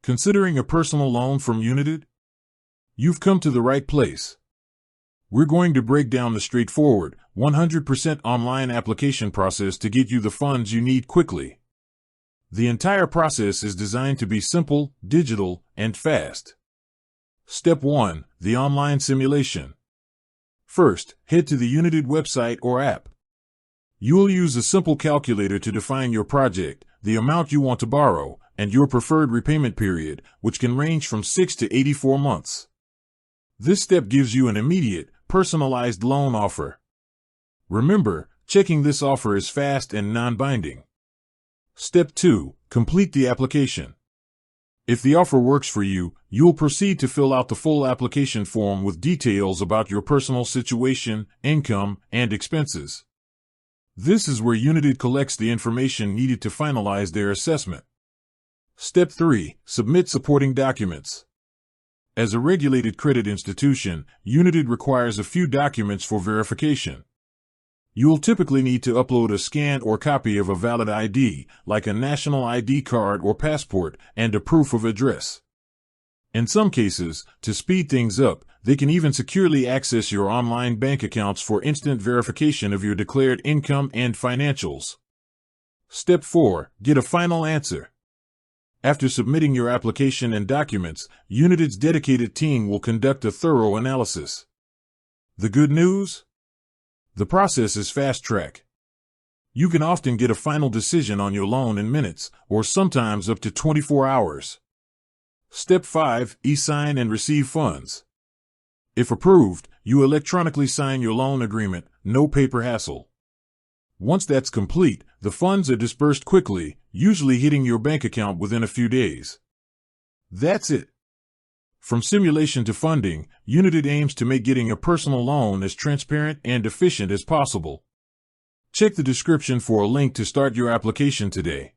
Considering a personal loan from Younited? You've come to the right place. We're going to break down the straightforward, 100% online application process to get you the funds you need quickly. The entire process is designed to be simple, digital, and fast. Step 1. The online simulation. First, head to the Younited website or app. You'll use a simple calculator to define your project, the amount you want to borrow, and your preferred repayment period, which can range from 6 to 84 months. This step gives you an immediate, personalized loan offer. Remember, checking this offer is fast and non-binding. Step 2. Complete the application. If the offer works for you, you'll proceed to fill out the full application form with details about your personal situation, income, and expenses. This is where Younited collects the information needed to finalize their assessment. Step 3. Submit supporting documents. As a regulated credit institution, Younited requires a few documents for verification. You'll typically need to upload a scan or copy of a valid ID, like a national ID card or passport, and a proof of address. In some cases, to speed things up, they can even securely access your online bank accounts for instant verification of your declared income and financials. Step 4. Get a final answer. After submitting your application and documents, Younited's dedicated team will conduct a thorough analysis. The good news? The process is fast-track. You can often get a final decision on your loan in minutes, or sometimes up to 24 hours. Step 5. E-sign and receive funds. If approved, you electronically sign your loan agreement, no paper hassle. Once that's complete, the funds are dispersed quickly, usually hitting your bank account within a few days. That's it. From simulation to funding, Younited aims to make getting a personal loan as transparent and efficient as possible. Check the description for a link to start your application today.